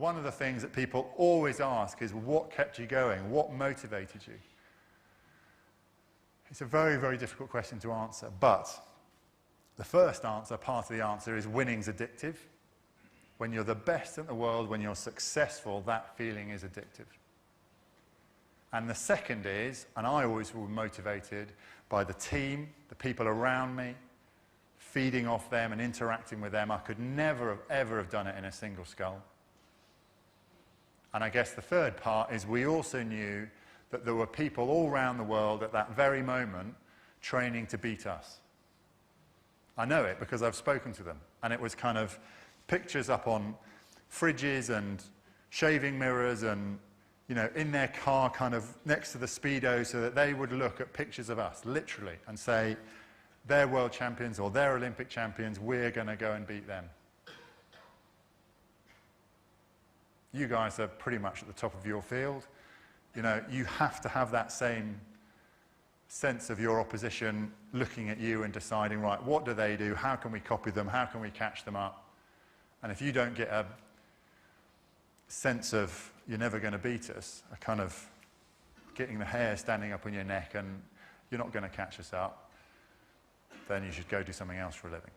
one of the things that people always ask is, what kept you going? What motivated you? It's a very, very difficult question to answer, but the first answer, part of the answer, is winning's addictive. When you're the best in the world, when you're successful, that feeling is addictive. And the second is, and I always was motivated by the team, the people around me, feeding off them and interacting with them. I could never have ever have done it in a single skull. And I guess the third part is we also knew that there were people all around the world at that very moment training to beat us. I know it because I've spoken to them. And it was kind of pictures up on fridges and shaving mirrors and, you know, in their car kind of next to the Speedo so that they would look at pictures of us, literally, and say, they're world champions or they're Olympic champions, we're going to go and beat them. You guys are pretty much at the top of your field. You know, you have to have that same sense of your opposition looking at you and deciding, right, what do they do? How can we copy them? How can we catch them up? And if you don't get a sense of you're never going to beat us, a kind of getting the hair standing up on your neck and you're not going to catch us up, then you should go do something else for a living.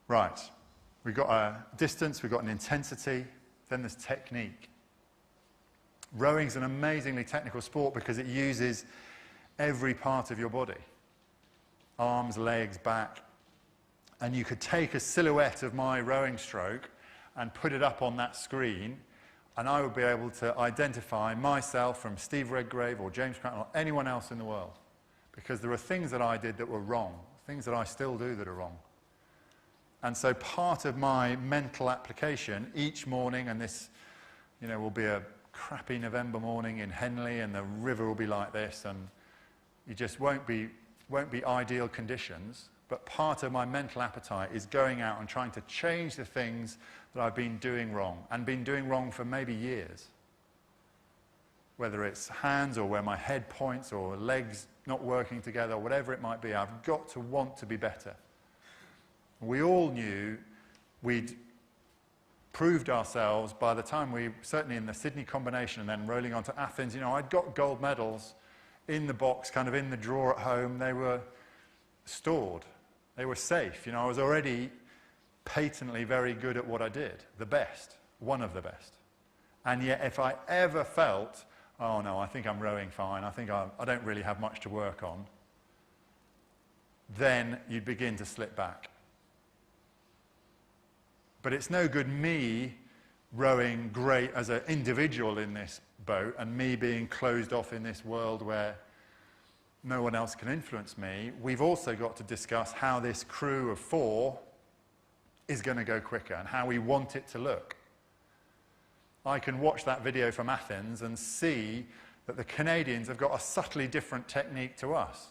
Right. We've got a distance, we've got an intensity, then there's technique. Rowing's an amazingly technical sport because it uses every part of your body. Arms, legs, back. And you could take a silhouette of my rowing stroke and put it up on that screen, and I would be able to identify myself from Steve Redgrave or James Cranton or anyone else in the world. Because there are things that I did that were wrong, things that I still do that are wrong. And so part of my mental application each morning, and this, you know, will be a crappy November morning in Henley, and the river will be like this, and you just won't be ideal conditions. But part of my mental appetite is going out and trying to change the things that I've been doing wrong, and been doing wrong for maybe years. Whether it's hands or where my head points or legs not working together, whatever it might be, I've got to want to be better. We all knew we'd proved ourselves by the time we, certainly in the Sydney combination and then rolling on to Athens, you know, I'd got gold medals in the box, kind of in the drawer at home. They were stored. They were safe. You know, I was already patently very good at what I did. The best. One of the best. And yet if I ever felt, oh no, I think I'm rowing fine, I think I don't really have much to work on, then you'd begin to slip back. But it's no good me rowing great as an individual in this boat and me being closed off in this world where no one else can influence me. We've also got to discuss how this crew of 4 is going to go quicker and how we want it to look. I can watch that video from Athens and see that the Canadians have got a subtly different technique to us.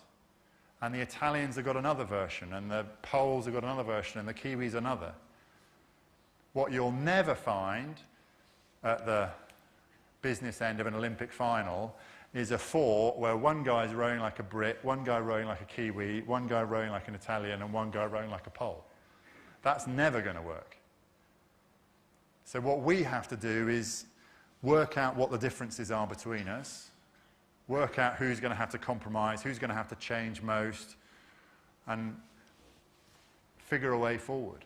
And the Italians have got another version, and the Poles have got another version, and the Kiwis another. What you'll never find at the business end of an Olympic final is a 4 where one guy's rowing like a Brit, one guy rowing like a Kiwi, one guy rowing like an Italian, and one guy rowing like a Pole. That's never going to work. So what we have to do is work out what the differences are between us, work out who's going to have to compromise, who's going to have to change most, and figure a way forward.